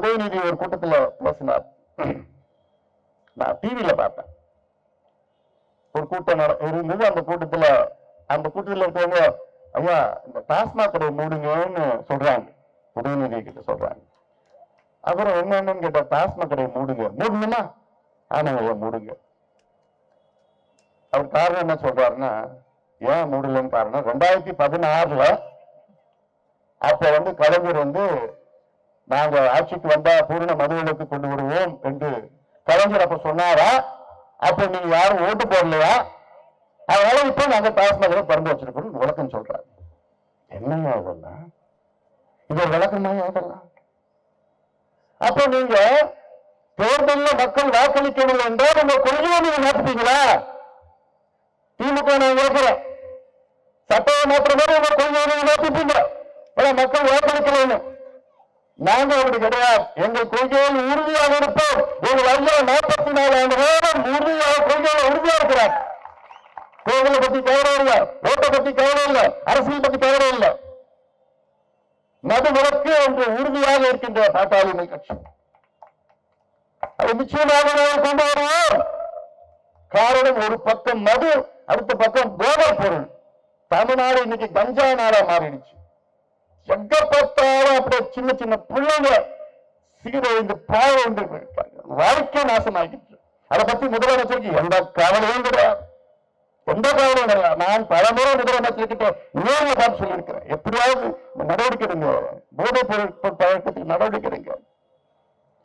உதயநிதி ஒரு கூட்டத்தில் பேசினார். நான் டிவியில பார்த்தேன். ஒரு கூட்டம் இருந்தது. அந்த கூட்டத்தில் இருக்கவங்க ஐயா இந்த டாஸ்மாக் கடை மூடுங்கன்னு சொல்றாங்க. உதயநிதி கிட்ட சொல்றாங்க. அப்புறம் என்னன்னு கேட்டா டாஸ்மாக் கடை மூடணுமா? ஆனாங்க ஐயா மூடுங்க. அவர் காரணம் என்ன சொல்றாருன்னா, ஏன் மூடலன்னு காரணம் 2016 அப்ப கலைஞர் நாங்க ஆட்சிக்கு வந்தா பூரண மதுவிலக்கு கொண்டு வருவோம் என்று கலைஞர் அப்ப சொன்னாரா? அப்ப நீங்க யாரும் ஓட்டு போடலையா? அதனால இப்ப நாங்க டாஸ்மாக் திறந்து வச்சிருக்கோம் விளக்கம் சொல்றாரு. என்னங்க அதெல்லாம்? இது விளக்கமா அதெல்லாம்? அப்ப நீங்க தேர்தலில் மக்கள் வாக்களிக்கவில்லை என்றால் உங்க கொள்கையை நீங்க மாற்றுப்பீங்களா? திமுக நான் கேட்கிறேன், சட்டத்தை மாற்ற மாதிரி உங்க கொள்கையை நீங்க மாற்றிப்பீங்க. மக்கள் வாக்களிக்கணும். நாங்க அப்படி கிடையாது. எங்கள் கொள்கையில் உறுதியாக இருப்போம். எங்கள் ஐயா 44 ஆண்டு காலம் உறுதியாக கொள்கையில் உறுதியா இருக்கிறார். கோவிலை பத்தி கவலை இல்லை, ஓட்டை பத்தி கவலை இல்லை, அரசியல் பத்தி கவலை இல்லை. மதுவிலக்கு என்று உறுதியாக இருக்கின்ற பாட்டாளி கட்சி அது நிச்சயமாக கொண்டு வருவோம். காரணம், ஒரு பக்கம் மது, அடுத்த பக்கம் போதைப் பொருள். தமிழ்நாடு இன்னைக்கு கஞ்சா நாடா மாறிடுச்சு. எங்க பார்த்தாலும் அப்படியே சின்ன சின்ன பிள்ளைங்க சீரழிந்து பாழ்ந்து வாழ்க்கை நாசமாகிட்டு. அதை பத்தி முதலமைச்சருக்கு எந்த கவலையும் கிடையாது, எந்த கவலையும் கிடையாது. நான் பலமுறை முதலமைச்சர்கிட்ட நேரில் பார்த்து சொல்லியிருக்கிறேன், எப்படியாவது நடவடிக்கை எடுங்க, போதைப் பொருள் பழக்கத்துக்கு நடவடிக்கை எடுங்க.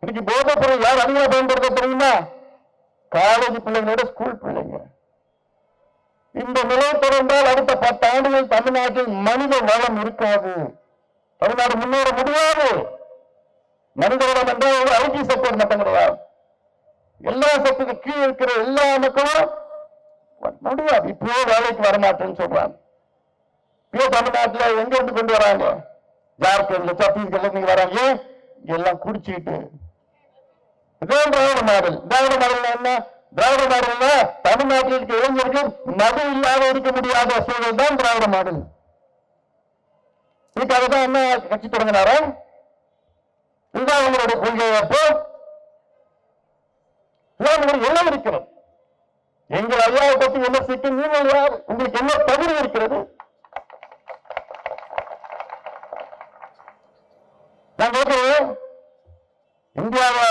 இன்னைக்கு போதைப் பொருள் யார் அதிகமாக பயன்படுத்த தெரியுமா? காலேஜ் பிள்ளைங்களோட ஸ்கூல் பிள்ளைங்க. இந்த நிலை தொடர்ந்தால் அடுத்த 10 ஆண்டுகள் தமிழ்நாட்டில் மனித வளம் இருக்காது. தமிழ்நாடு முன்னேற முடியாது. மனித வளம் என்றால் ஐடி செக்டர் மட்டும் கிடையாது. எல்லா செக்டருக்கு கீழே இருக்கிற எல்லா மக்களும் முடியாது. இப்பவே வேலைக்கு வரமாட்டேன்னு சொல்றாங்க. இப்ப தமிழ்நாட்டில் எங்க இருந்து கொண்டு வராங்க? ஜார்க்கண்ட்ல, சத்தீஸ்கர்ல நீங்க வராங்க. எல்லாம் குடிச்சுக்கிட்டு திராவிட மாடல். திராவிட மாடல் என்ன? திராவிட மாடல் தமிழ்நாட்டில் இருக்க இளைஞர்கள் மது இல்லாத இருக்க முடியாத சூழல் தான் திராவிட மாடல். இதுக்காக தான் என்ன கட்சி தொடங்கினாரா? இதுதான் உங்களுடைய கொள்கையப்போ எல்லாம் இருக்கிறது. எங்கள் ஐயாவை பற்றி விமர்சிக்க நீங்கள் யார்? உங்களுக்கு என்ன தகுதி இருக்கிறது? நான் கேட்கிறேன், இந்தியாவை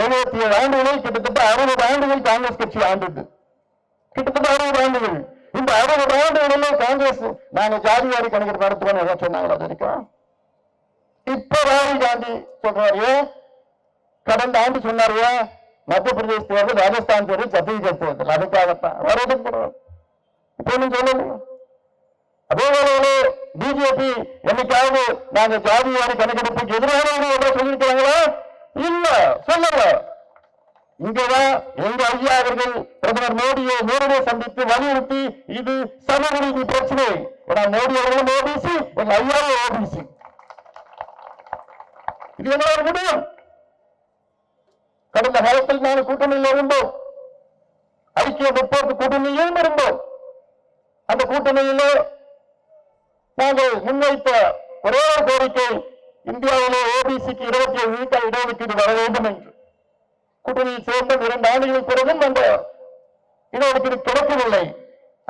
77 ஆண்டுகளில் கிட்டத்தட்ட 60 ஆண்டுகள் காங்கிரஸ் கட்சி ஆண்டது. கிட்டத்தட்ட 60 ஆண்டுகள். இந்த 60 ஆண்டுகளில் காங்கிரஸ் நாங்க ஜாதிவாரி கணக்கு நடத்துவோம் எல்லாம் சொன்னாங்களா? அது இருக்கா? இப்ப ராகுல் காந்தி சொல்றாரு, கடந்த ஆண்டு சொன்னாரு மத்திய பிரதேச தேர்தல், ராஜஸ்தான் தேர்தல், சத்தீஸ்கர் தேர்தல் அதுக்காகத்தான் வரதுக்கு இப்ப ஒன்னும் சொல்லலையே. அதே வேளையிலே பிஜேபி என்னைக்காவது நாங்க ஜாதிவாரி கணக்கெடுப்புக்கு எதிராக சொல்லியிருக்கிறாங்களா? இல்ல, சொல்லல. இங்கதான் எங்க ஐயா அவர்கள் பிரதமர் மோடியை நேரடியை சந்தித்து வலியுறுத்தி இது சமூக நீதி பிரச்சனை. மோடி அவர்களும் ஓபிசி, எங்க ஐயாவும் ஓபிசி. இது எங்களால் முடியும். கடந்த காலத்தில் நாங்கள் கூட்டணியில் இருந்தோம். ஐக்கிய முற்போக்கு கூட்டணியிலும் இருந்தோம். அந்த கூட்டணியிலே நாங்கள் முன்வைத்த ஒரே ஒரு கோரிக்கை, இந்தியாவிலே ஓபிசிக்கு 27 விழுக்காடு இடஒதுக்கீடு வர வேண்டும் என்று. கூட்டணியில் சேர்ந்த 2 ஆண்டுகளுக்கு பிறகும் அந்த இடஒதுக்கீடு கிடைக்கவில்லை.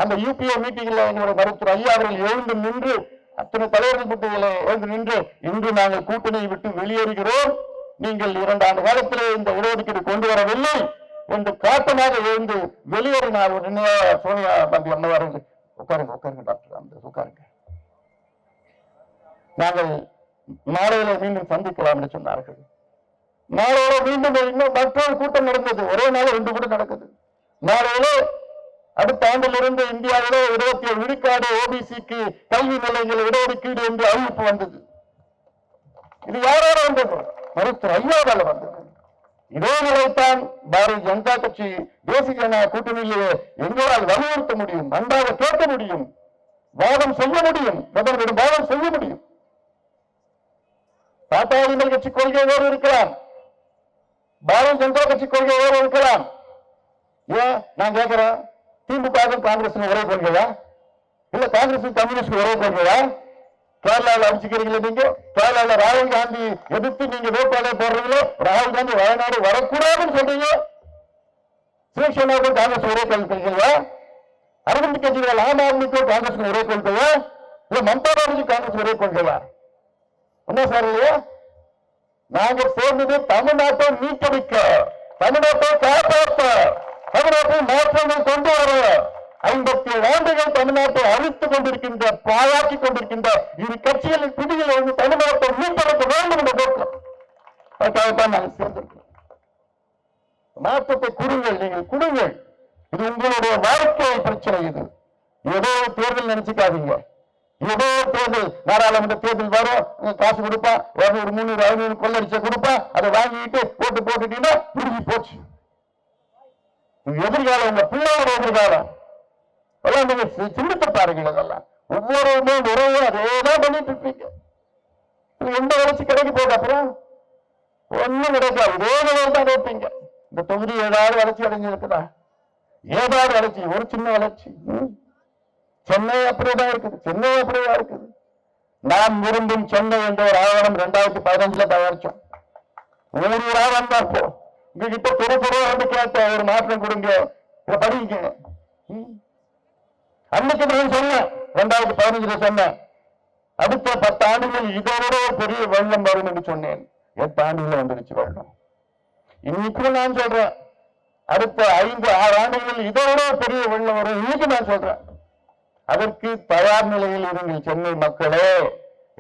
அந்த யூபிஏ மீட்டிங்கில் எங்களுடைய மருத்துவர் ஐயா அவர்கள் எழுந்து நின்று, அத்தனை தலைவர்கள் கூட்டத்தில் எழுந்து நின்று, இன்று நாங்கள் கூட்டணியை விட்டு வெளியேறுகிறோம், நீங்கள் 2 ஆண்டு காலத்திலே இந்த இடஒதுக்கீடு கொண்டு வரவில்லை என்று காட்டமாக எழுந்து வெளியேறினார். உடனே சோனியா காந்தி அம்மையார், உட்காருங்க உட்காருங்க டாக்டர் ராமதாஸ் உட்காருங்க, நாங்கள் நாளையில மீண்டும் சந்திக்கலாம் என்று சொன்னார்கள். நாளையில மீண்டும் இன்னும் மற்றொரு கூட்டம் நடந்தது. ஒரே நாள் 2 கூட்டம் நடக்குது. நாளையில அடுத்த ஆண்டிலிருந்து இந்தியாவிலே 27 விழுக்காடு ஓபிசிக்கு கல்வி நிலையங்கள் இடஒதுக்கீடு என்று அறிவிப்பு வந்தது. இது யாரோட வந்தது? மருத்துவர் ஐயாவால் வந்தது. இதே நிலைத்தான் பாரதிய ஜனதா கட்சி தேசிய ஜனநாயக கூட்டணியிலே எங்களால் வலியுறுத்த முடியும், நன்றாக கேட்க முடியும், வாதம் செய்ய முடியும், பிரதமரிடம் வாதம் செய்ய முடியும். பாட்டாளி கட்சி கொள்கை வேறு இருக்கலாம், பாரதிய ஜனதா கட்சி கொள்கை வேறு இருக்கலாம். ஏன் நான் கேட்கிறேன், திமுக காங்கிரஸ் ஒரே கொள்கையா? இல்ல காங்கிரஸ் கம்யூனிஸ்ட் ஒரே கொள்கையா? கேரளாவில் அடிச்சுக்கிறீங்களா நீங்க? கேரளாவில் ராகுல் காந்தி எதிர்த்து நீங்க வேட்பாளர் போடுறீங்களோ, ராகுல் காந்தி வயநாடு வரக்கூடாதுன்னு சொல்றீங்க. சிவசேனாவுக்கும் காங்கிரஸ் ஒரே கொள்கையா? அரவிந்த் கெஜ்ரிவால் ஆம் ஆத்மிக்கும் காங்கிரஸ் ஒரே கொள்கையா? இல்ல மம்தா பானர்ஜி காங்கிரஸ் ஒரே கொள்கையா? என்ன சார் இல்லையா? நாங்க சேர்ந்தது தமிழ்நாட்டை மீட்டெடுக்க, தமிழ்நாட்டை காப்பாற்ற, தமிழ்நாட்டில் மாற்றங்கள் கொண்டு வர. 57 ஆண்டுகள் தமிழ்நாட்டை அழித்துக் கொண்டிருக்கின்ற, பாழாக்கிக் கொண்டிருக்கின்ற இரு கட்சிகளின் பிடியில் இருந்து தமிழ்நாட்டை மீட்டெடுக்க வேண்டும் என்ற நோக்கம். அதுக்காகத்தான் நாங்கள் சேர்ந்திருக்கிறோம். மாற்றத்தை கொடுங்கள், நீங்கள் கொடுங்கள். இது உங்களுடைய வாழ்க்கை பிரச்சனை. இது ஏதோ தேர்தல் நினைச்சுக்காதீங்க. ஏதோ தேர்தல், நாடாளுமன்ற தேர்தல் வரும், காசு கொடுப்பா, 200, 300, 500 கொள்ளடிச்ச கொடுப்பா, அதை வாங்கிட்டு ஓட்டு போட்டுட்டீங்கன்னா முடிஞ்சு போச்சு. எதிர்காலம் உங்க பிள்ளையோட எதிர்காலம் எல்லாம் நீங்க சிந்தித்து பாருங்கள். அதெல்லாம் ஒவ்வொரு உறவும் அதேதான் பண்ணிட்டு இருப்பீங்க. எந்த வளர்ச்சி கிடைக்க போகுது? அப்புறம் ஒண்ணும் கிடைக்காது. இதே நிலையில் தான் இருப்பீங்க. இந்த தொகுதி ஏதாவது வளர்ச்சி அடைஞ்சிருக்குதா? ஏதாவது வளர்ச்சி, ஒரு சின்ன வளர்ச்சி. சென்னை அப்படிதான் இருக்குது, சென்னை அப்படிதான் இருக்குது. நாம் விரும்பும் சென்னை என்ற ஒரு ஆவணம் 2015 தயாரிச்சோம். ஊரா வந்தப்போ உங்ககிட்ட பெருப்பெருவா வந்து கேட்ட ஒரு மாற்றம் கொடுங்க, படிங்க. அன்னைக்கு நான் சொன்னேன், 2015 சொன்னேன், அடுத்த 10 ஆண்டுகள் இதோட பெரிய வெள்ளம் வரும் என்று சொன்னேன். 8 ஆண்டுகள் வந்துருச்சு வெள்ளம். இன்னைக்கு நான் சொல்றேன், அடுத்த 5-6 ஆண்டுகள் இதோட பெரிய வெள்ளம் வரும். இன்னைக்கு நான் சொல்றேன், அதற்கு தயார் நிலையில் இருங்கள் சென்னை மக்களே.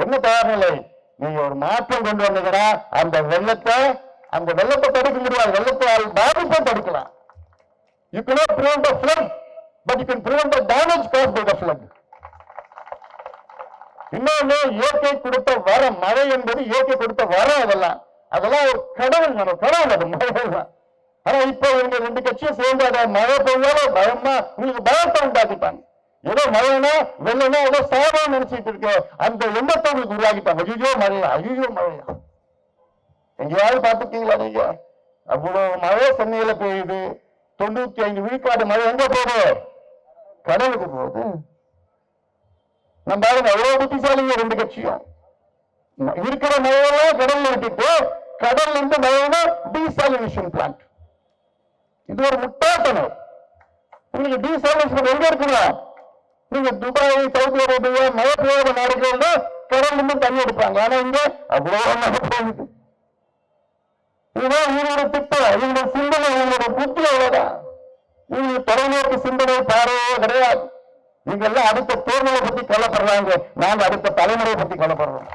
என்ன தயார் நிலை? நீங்க ஒரு மாற்றம் கொண்டு வந்தீங்கன்னா அந்த வெள்ளத்தை தடுக்க முடியாது. வெள்ளத்தால் பாதிப்பை தடுக்கலாம். You cannot prevent the flood, but you can prevent the damage caused by the flood. இன்னொன்னு, இயற்கை கொடுத்த வரம், மழை என்பது இயற்கை கொடுத்த வரம். அதெல்லாம் ஒரு கடவுள், அது மழை தான். ஆனா இப்போ இவங்க 2 கட்சியும் சேர்ந்து அதை மழை பெய்யாலும் பயமா உங்களுக்கு பயத்தை உண்டாக்கிட்டாங்க. ஏதோ மழைனா வெள்ளனா ஏதோ சாதம் நினைச்சிட்டு இருக்க அந்த எண்ணத்தை உங்களுக்கு உருவாக்கிட்டாங்க. ஐயோ மழையா, ஐயோ மழையா. எங்கேயாவது பார்த்துருக்கீங்களா நீங்க? அவ்வளவு மழை சென்னையில பெய்யுது. 95 விழுக்காடு மழை எங்க போகுது? கடலுக்கு போகுது. நம்ம பாருங்க, எவ்வளவு புத்திசாலிங்க 2 கட்சியும். இருக்கிற மழையெல்லாம் கடல்ல விட்டுட்டு கடல்ல இருந்து மழைனா டீசாலினேஷன் பிளான்ட். இது ஒரு முட்டாள்தனம். உங்களுக்கு டீசாலினேஷன் எங்க இருக்கணும்? நீங்க துபாய், சவுதி அரேபியா, மழை பெய்யாத நாடுகள் கடல்ல இருந்து தண்ணி எடுப்பாங்க. ஆனா இங்க அவ்வளவு மழை பெய்யுது. இதுதான் இவங்களோட திட்டம், இவங்களோட சிந்தனை, இவங்களோட புத்தி. அவ்வளவுதான். இவங்களுக்கு தொலைநோக்கு சிந்தனை பார்வையே கிடையாது. நீங்க எல்லாம் அடுத்த தேர்தலை பத்தி கவலைப்படுறாங்க, நாங்க அடுத்த தலைமுறையை பத்தி கவலைப்படுறோம்.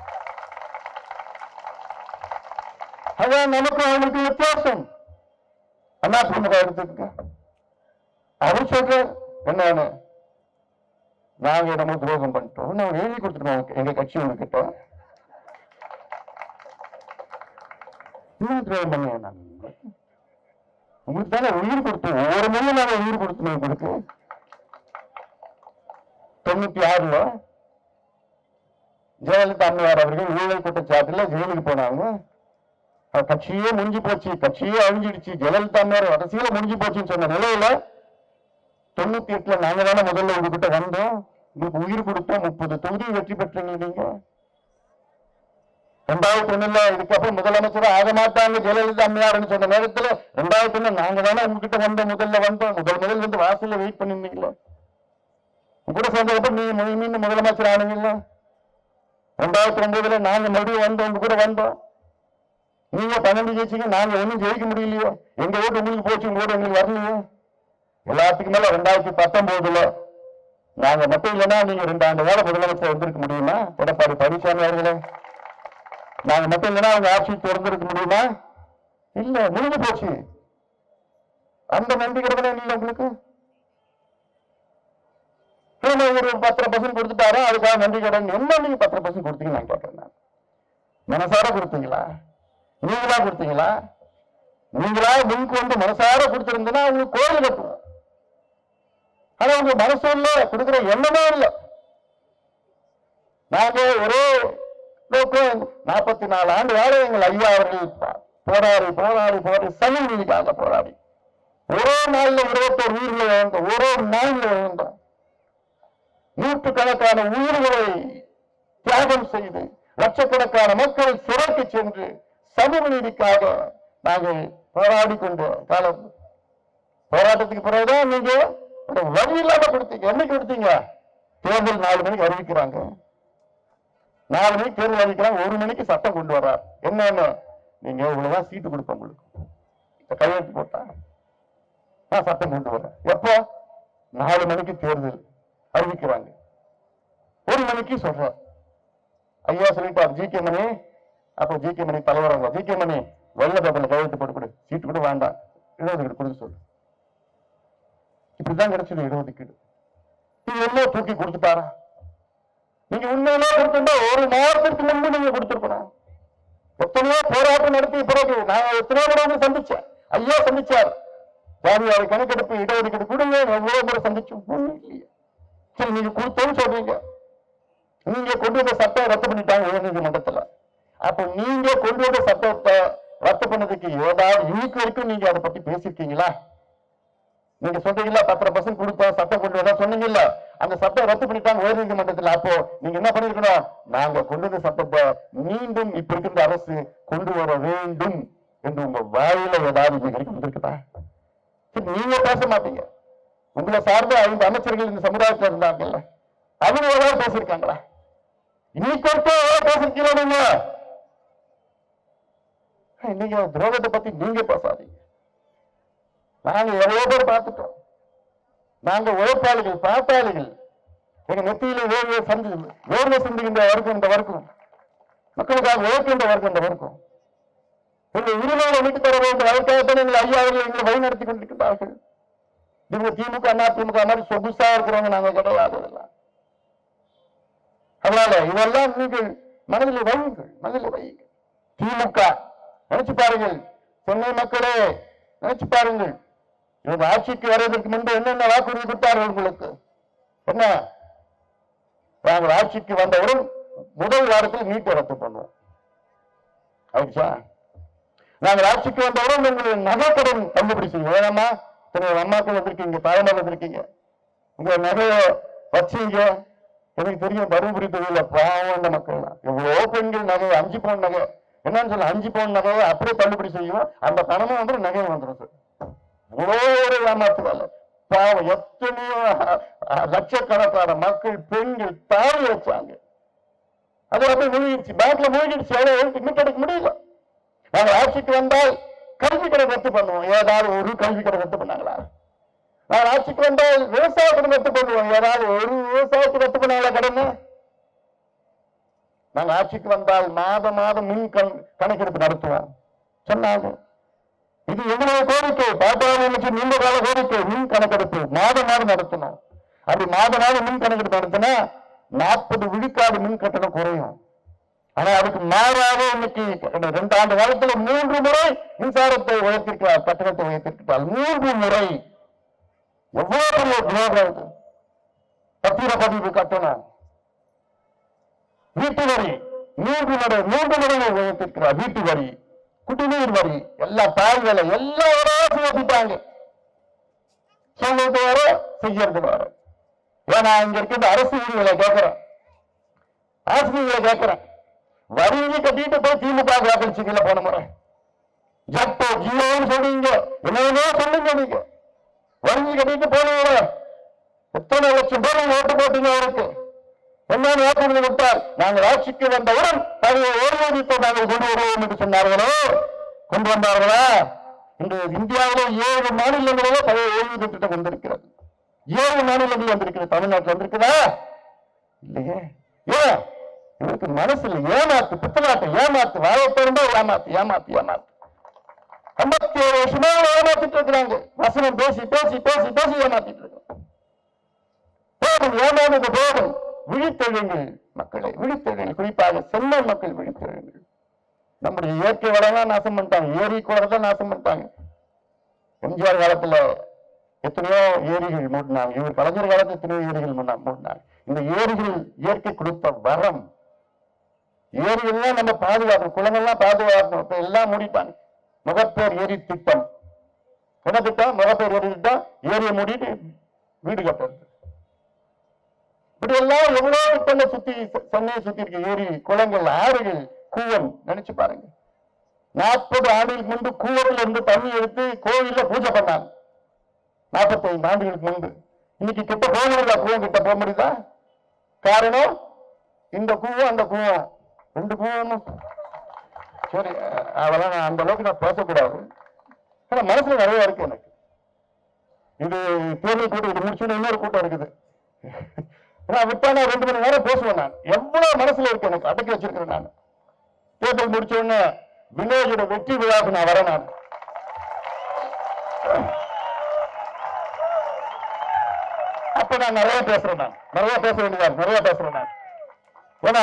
அதான் நமக்கு அவங்களுக்கு வித்தியாசம். அண்ணா திமுக எடுத்துக்க, அவர் சொல்ற என்ன, நாங்க நம்ம துரோகம் பண்ணிட்டோம், நாங்க எழுதி கொடுத்துருக்கோம் எங்க கட்சி உங்ககிட்ட. என்ன துரோகம் பண்ண? உங்களுக்கு தானே உயிர் கொடுத்தோம், ஒவ்வொரு மொழியும் நாங்க உயிர் கொடுத்தோம் உங்களுக்கு. 96 ஜெயலலிதா அம்மையார் அவர்கள் ஊழல் குற்றச்சாட்டுல ஜெயிலுக்கு போனாங்க. கட்சியே முடிஞ்சு போச்சு, கட்சியே அழிஞ்சிடுச்சு, ஜெயலலிதா அம்மையார் அரசியல முடிஞ்சு போச்சுன்னு சொன்ன நிலையில 98 நாங்க தானே முதல்ல உங்ககிட்ட வந்தோம், உங்களுக்கு உயிர் கொடுத்தோம், 30 தொகுதி வெற்றி பெற்றீங்க நீங்க. 2001 இதுக்கப்புறம் முதலமைச்சர் ஆக மாட்டாங்க ஜெயலலிதா அம்மையார்னு சொன்ன நேரத்துல 2001 நாங்க தானே உங்ககிட்ட முதல்ல வந்தோம். முதல் வந்து வாசல்ல வெயிட் பண்ணிருந்தீங்களா? கூட சேர்ந்தப்ப நீங்க மீண்டும் முதலமைச்சர் ஆனீங்களா? 2009 நாங்க மறுபடியும் வந்தோம், உங்க கூட வந்தோம். நீங்க 12 ஜெயிச்சீங்க, நாங்க ஒன்னும் ஜெயிக்க முடியலையோ. எங்க ஓட்டு உங்களுக்கு போச்சு, உங்க ஓட்டு உங்களுக்கு வரலையோ. எல்லாத்துக்கு மேல 2019 நாங்க மட்டும் இல்லைன்னா நீங்க 2 ஆண்டு கால முதலமைச்சர் வந்திருக்க முடியுமா? எடப்பாடி பழனிசாமி அவர்களே, நாங்க மட்டும் இல்லைன்னா அவங்க ஆட்சி திறந்திருக்க முடியுமா? இல்ல, முடிஞ்சு போச்சு. அந்த நன்றி கடமை இல்லை உங்களுக்கு. ஒரு 10% கொடுத்துட்டாரோ அதுக்காக நன்றி கடன். என்ன நீங்க 10% கொடுத்தீங்க நான் கேட்கிறேன். மனசார கொடுத்தீங்களா? நீங்களா கொடுத்தீங்களா? நீங்களா முன்கு வந்து மனசார கொடுத்திருந்தா உங்களுக்கு கோயில் கட்டுவோம். ஆனா உங்க மனசு இல்ல, கொடுக்கிற எண்ணமே இல்லை. நாங்க ஒரே 44 ஆண்டு வாழ எங்கள் ஐயா அவர்கள் போராடி சனி நீதிக்காக போராடி ஒரே நாள்ல 21 உயிர்களை இழந்தோம். ஒரே நாள்ல இழந்தோம். 100கணக்கான உயிர்களை தியாகம் செய்து லட்சக்கணக்கான மக்கள் சிறைக்கு சென்று சமூக நீதிக்காக நாங்கள் போராடி கொண்ட காலம். போராட்டத்துக்கு பிறகுதான் நீங்க ஒரு வழி இல்லாம கொடுத்தீங்க. என்னைக்கு கொடுத்தீங்க? தேர்தல் 4 மணிக்கு அறிவிக்கிறாங்க. 4 மணிக்கு தேர்தல் அறிவிக்கிறாங்க. 1 மணிக்கு சட்டம் கொண்டு வர்றார். என்னன்னு, நீங்க இவ்வளவுதான் சீட்டு கொடுப்பேன் உங்களுக்கு கையெழுத்து போட்டா நான் சட்டம் கொண்டு வரேன். எப்போ? 4 மணிக்கு தேர்தல் அறிவிக்கிறாங்க. 1 மணிக்கு சொல்ற ஐயா சொல்லிட்டார் ஜி.கே. மணி. அப்ப ஜி.கே. மணி தலைவராங்க. ஜி.கே. மணி வெள்ள பேப்பர்ல கையெழுத்து போட்டு கொடு, சீட்டு கூட வேண்டாம், இடஒதுக்கீடு கொடுத்து சொல்லு. இப்படிதான் கிடைச்சது இடஒதுக்கீடு. நீங்க எல்லாம் தூக்கி கொடுத்துட்டாரா? நீங்க உண்மையிலே கொடுத்திருந்தா 1 மாதத்திற்கு முன்பு நீங்க கொடுத்திருக்கணும். எத்தனையோ போராட்டம் நடத்திய பிறகு நான் எத்தனையோ முறை சந்திச்சேன். ஐயா சந்திச்சார். ஜாதிவாரி கணக்கெடுப்பு இடஒதுக்கீடு கொடுங்க, எவ்வளவு முறை சந்திச்சோம். சரி, நீங்க கொடுத்தோன்னு சொல்றீங்க. நீங்க கொண்டு வந்த சட்டம் ரத்து பண்ணிட்டாங்க உயர்நீதிமன்றத்துல. அப்ப நீங்க கொண்டு வந்த சட்டத்தை ரத்து பண்ணதுக்கு ஏதாவது இன்னைக்கு வரைக்கும் நீங்க அதை பத்தி பேசிருக்கீங்களா? நீங்க சொல்றீங்களா 10% கொடுத்தோம், சட்டம் கொண்டு வந்தா சொன்னீங்கல்ல, அந்த சட்டம் ரத்து பண்ணிட்டாங்க உயர்நீதிமன்றத்தில். அப்போ நீங்க என்ன பண்ணிருக்கணும்? நாங்க கொண்டு வந்த சட்டத்தை மீண்டும் இப்ப இருக்கின்ற அரசு கொண்டு வர வேண்டும் என்று உங்க வாயில ஏதாவது வந்திருக்குதா? நீங்க பேச மாட்டீங்க. உங்களை சார்ந்த 5 அமைச்சர்கள் இந்த சமுதாயத்தில் இருந்தாங்கல்ல, அவங்க ஏதாவது பேசியிருக்காங்களா? இன்னைக்கு வரைக்கும் பேசிருக்கீங்க. நீங்க துரோகத்தை பத்தி நீங்க பேசாதீங்க. நாங்க எவ்வளவு பேர் பார்த்துட்டோம். நாங்க உழைப்பாளிகள், பாட்டாளிகள். எங்க நெத்தியில வேர்வை சிந்துகின்ற வர்க்கம் இந்த வர்க்கம், மக்களுக்காக உழைக்கின்ற வர்க்கம் இந்த வர்க்கம். எங்க உரிமையை மீட்டு தர வேண்டும். அதற்காகத்தான் எங்கள் ஐயா அவர்கள் எங்களை வழி நடத்தி கொண்டிருக்கிறார்கள். இவங்க திமுக அதிமுக மாதிரி சொகுசா இருக்கிறவங்க நாங்க கிடையாது. அதனால இதெல்லாம் நீங்கள் மனதில் வையுங்கள், மனதில் வையுங்கள். திமுக நினைச்சு பாருங்கள், சென்னை மக்களே நினைச்சு பாருங்கள். இவங்க ஆட்சிக்கு வருவதற்கு முன்பு என்னென்ன வாக்குறுதி கொடுத்தார்கள் உங்களுக்கு? என்ன? நாங்கள் ஆட்சிக்கு வந்தவுடன் முதல் வாரத்தில் நீட்டை ரத்து பண்ணுவோம். ஆயிடுச்சா? நாங்கள் ஆட்சிக்கு வந்தவுடன் உங்களுடைய நகைக்கடன் தள்ளுபடி செய்வோம். வேணாமா? அம்மாக்கள் வந்திருக்கீங்க, தாய்மார்கள் வந்திருக்கீங்க, உங்க நகையை வச்சீங்க. எனக்கு தெரியும் தருமபுரி தொகுதியில பாவம் மக்கள் எவ்வளோ பெண்கள் நகை 5 பவுன் நகை என்னன்னு சொல்ல 5 பவுன் நகையை அப்படியே தள்ளுபடி செய்யும். அந்த பணமும் வந்து நகையை வந்துடும் சார். இவ்வளோ ஒரு ஏமாத்துவாங்க. பாவம் எத்தனையோ லட்சக்கணக்கான மக்கள் பெண்கள் தாழி வச்சாங்க. அது அப்படியே மூழ்கிடுச்சு, பேங்க்ல மூழ்கிடுச்சு. இன்னும் கிடைக்க முடியல. நாங்க ஆட்சிக்கு வந்தால் கல்வி கடை ரத்து பண்ணுவோம். ஏதாவது ஒரு கல்வி கடை ரத்து பண்ணாங்களா? நாங்கள் ஆட்சிக்கு வந்தால் விவசாய கடன் ரத்து பண்ணுவோம். ஏதாவது ஒரு விவசாயத்துக்கு ரத்து பண்ணாங்களா கடன்? நாங்க ஆட்சிக்கு வந்தால் மாதம் மின் கணக்கெடுப்பு நடத்துவோம் சொன்னாங்க. இது எங்களுடைய கோரிக்கை, பாட்டாளி நீண்ட கால கோரிக்கை. மின் கணக்கெடுப்பு மாதம் நடத்தணும். அப்படி மாதம் மின் கணக்கெடுப்பு நடத்தினா 40 விழுக்காடு மின் கட்டணம் குறையும். ஆனா அதுக்கு மாறாக இன்னைக்கு 2 ஆண்டு காலத்துல 3 முறை மின்சாரத்தை உயர்த்திருக்கிறார், கட்டணத்தை உயர்த்திருக்கிறார். 3 முறை. எவ்வளவு பெரிய துரோகம்! பத்திரப்பதிவு கட்டணம், வீட்டு வரி 3 முறை உயர்த்திருக்கிறார். வீட்டு வரி, குடிநீர் வரி, எல்லா பால் விலை எல்லாம் உயர்த்திட்டாங்க. சொல்றது வர செய்யறது வர. ஏன்னா இங்க இருக்கின்ற அரசு ஊழியர்களை கேட்கிறேன், ஆசிரியர்களை கேட்கிறேன். வரியை கட்டிட்டு போய் திமுக வாக்களிச்சீங்கல்ல போன முறை. ஜப்போ ஜியோன்னு சொல்றீங்க, என்னன்னோ சொல்லுங்க. நீங்க வரியை கட்டிட்டு போனீங்க, எத்தனை லட்சம் பேர் ஓட்டு போட்டீங்க. அவருக்கு என்ன வாக்குறுதி கொடுத்தார்? நாங்கள் ஆட்சிக்கு வந்தவுடன் பழைய ஓய்வூதியத்தை நாங்கள் கொண்டு வருவோம் என்று சொன்னார்களோ, கொண்டு வந்தார்களா? இன்று இந்தியாவில் 7 மாநிலங்களில் பழைய ஓய்வூதிய திட்டம் வந்திருக்கிறது. 7 மாநிலங்கள் வந்திருக்கிறது. தமிழ்நாட்டில் வந்திருக்குதா? இல்லையே. ஏன்? இவருக்கு மனசுல ஏமாத்து, பித்தலாட்டம், ஏமாத்து, வாயை திறந்தா ஏமாத்து. 57 வருஷமா ஏமாத்திட்டு இருக்கிறாங்க. வசனம் பேசி ஏமாத்திட்டு இருக்காங்க. ஏமாந்தது போதும். விழித்தெழுங்கள் மக்களை, விழித்தெழுங்கள். குறிப்பாக சென்னை மக்கள் விழித்தெழுங்கள். நம்முடைய இயற்கை வளம் நாசம் பண்ணிட்டாங்க, ஏரி குளத்தை நாசம் பண்ணிட்டாங்க. எம்ஜிஆர் காலத்துல எத்தனையோ ஏரிகள் மூடினாங்க, இவர் கலைஞர் காலத்துல எத்தனையோ ஏரிகள் மூடினாங்க. இந்த ஏரிகள் இயற்கை கொடுத்த வரம். ஏரிகள்லாம் நம்ம பாதுகாக்கணும், குளங்கள்லாம் பாதுகாக்கணும். இப்ப எல்லாம் மூடிட்டாங்க. முகப்பேர் ஏரி திட்டம், என்ன திட்டம்? முகப்பேர் ஏரி திட்டம். ஏரியை மூடிட்டு வீடு கட்டுறது. இப்படி எல்லாம் எவ்வளவு திட்டங்களை சுத்தி சென்னையை சுத்தி இருக்கு. ஏரி, குளங்கள், ஆறுகள், கூவம் நினைச்சு பாருங்க. 40 ஆண்டுகளுக்கு முன்பு கூவத்துல இருந்து தண்ணி எடுத்து கோவில்ல பூஜை பண்ணாங்க. 45 ஆண்டுகளுக்கு முன்பு. இன்னைக்கு கிட்ட போக முடியுதா? கூவம் கிட்ட போக முடியுதா? காரணம் இந்த கூவம் அந்த கூவம் 2 கூவம். சரி, அதெல்லாம் நான் அந்த அளவுக்கு நான் பேசக்கூடாது. ஆனா மனசுல நிறைய இருக்கு எனக்கு. இது தேர்தல் கூட்டம், இது முடிச்சுன்னு இன்னொரு கூட்டம் இருக்குது. நான் விட்டா நான் 2 மணி நேரம் பேசுவேன். நான் எவ்வளவு மனசுல இருக்கு எனக்கு அடக்கி வச்சிருக்கிறேன். நான் தேர்தல் முடிச்ச உடனே வினோஜோட வெற்றி விழாவுக்கு நான் வரேன். நான் அப்ப நான் நிறைய பேசுறேன். நான் நிறைய பேச வேண்டியதா, நிறைய பேசுறேன். நான் ஏன்னா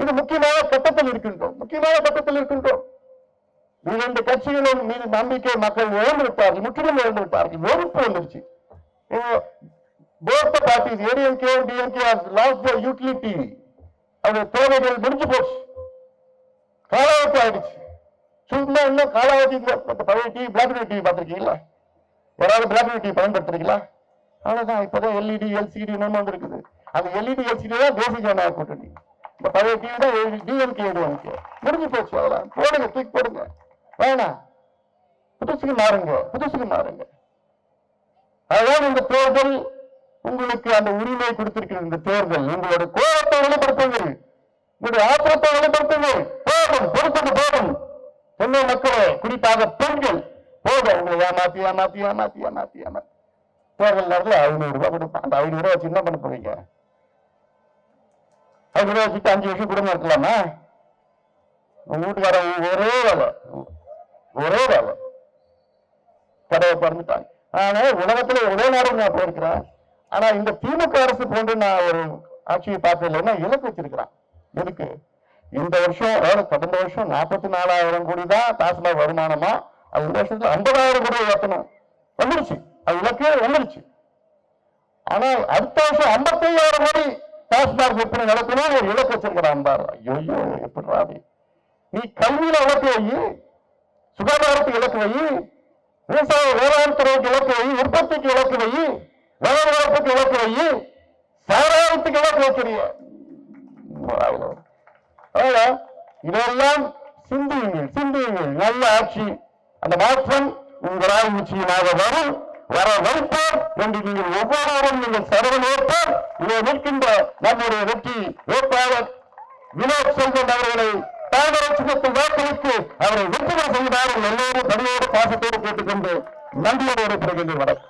இது முக்கியமான கட்டத்தில் இருக்கின்றோம். முக்கியமான கட்டத்தில் இருக்கின்றோம். 2 கட்சிகளின் மீது நம்பிக்கை மக்கள் இழந்து விட்டார்கள், முற்றிலும் இழந்து விட்டார்கள். வெறுப்பு வந்துருச்சு. both the parties, ADMK and DMK, have lost their utility. அவருடைய தேவைகள் முடிஞ்சு போச்சு, காலாவதி ஆயிடுச்சு. சும்மா இன்னும் காலாவதி. பழைய TV, black and white TV பார்த்துருக்கீங்களா? யாராவது பிளாக் அண்ட் ஒயிட் டிவி பயன்படுத்துறீங்களா? அவ்வளவுதான். இப்பதான் எல்இடி, எல்சிடி என்னமோ வந்துருக்குது. அந்த எல்இடி, எல்சிடி தான் தேசிய ஜனநாயக கூட்டணி. இந்த பழைய டிவி தான் டிஎம்கே, ஏடிஎம்கே. முடிஞ்சு போச்சு. அதெல்லாம் போடுங்க, தூக்கி போடுங்க. வேணாம், புதுசுக்கு மாறுங்க, புதுசுக்கு மாறுங்க. அதாவது இந்த தேர்தல் உங்களுக்கு அந்த உரிமை கொடுத்திருக்கிறது. இந்த தேர்தல் உங்களோட கோபத்தை வெளிப்படுத்துங்கள், உங்களுடைய ஆத்திரத்தை வெளிப்படுத்துங்கள். போதும், பொறுத்தது போதும். சென்னை மக்களே, குறிப்பாக பெண்கள், போதும். உங்களை ஏமாத்தி ஏமாத்தி ஏமாத்தி ஏமாத்தி ஏமாத்தி தேர்தல் நேரத்தில் 500 ரூபாய் கொடுப்பான். அந்த 500 ரூபாய் வச்சு என்ன பண்ண போறீங்க? 500 ரூபாய் வச்சுட்டு 5 வருஷம் குடும்பம் இருக்கலாமா? உங்க வீட்டுக்காரன் ஒரே வேலை, ஒரே வேலை, கடையை திறந்துட்டாங்க. ஆனா உலகத்துல ஒரே நேரம் நான் போயிருக்கிறேன். ஆனா இந்த திமுக அரசு போன்று நான் ஒரு ஆட்சியை பார்த்தது இல்லைன்னா இலக்கு வச்சிருக்கிறான். எதுக்கு? இந்த வருஷம், கடந்த வருஷம் 44,000 கோடி தான் டாஸ்மாக் வருமானமா. அது இந்த வருஷத்துல 50,000 கோடி ஏற்றணும். வந்துருச்சு, அது இலக்கு வந்துருச்சு. ஆனா அடுத்த வருஷம் 55,000 கோடி டாஸ்மாக் விற்பனை நடத்தணும் ஒரு இலக்கு வச்சிருக்கிறான் பாரு. ஐயோ, எப்படி நீ கல்வியில இலக்கு வை, சுகாதாரத்துக்கு இலக்கு வை, விவசாய வேளாண் துறைக்கு இலக்கு வை, உற்பத்திக்கு இலக்கு வை, வேலைவாய்ப்புக்கு இலக்கு வை, சாராயத்துக்கு இலக்கு வைக்கிறிய. இதெல்லாம் சிந்தியுங்கள், சிந்தியுங்கள். நல்ல ஆட்சி, அந்த மாற்றம் உங்களால் நிச்சயமாக வரும், வர வைப்போம் என்று நீங்கள் ஒவ்வொருவரும் நீங்கள் சரவண ஏற்பார். இதை நிற்கின்ற நம்முடைய வெற்றி வேட்பாளர் வினோத் செல்வன் அவர்களை தாமரை சின்னத்தில் வாக்களித்து அவரை வெற்றி செய்தார்கள். எல்லோரும் பணியோடு பாசத்தோடு கேட்டுக்கொண்டு நன்றியோடு பிறகு வணக்கம்.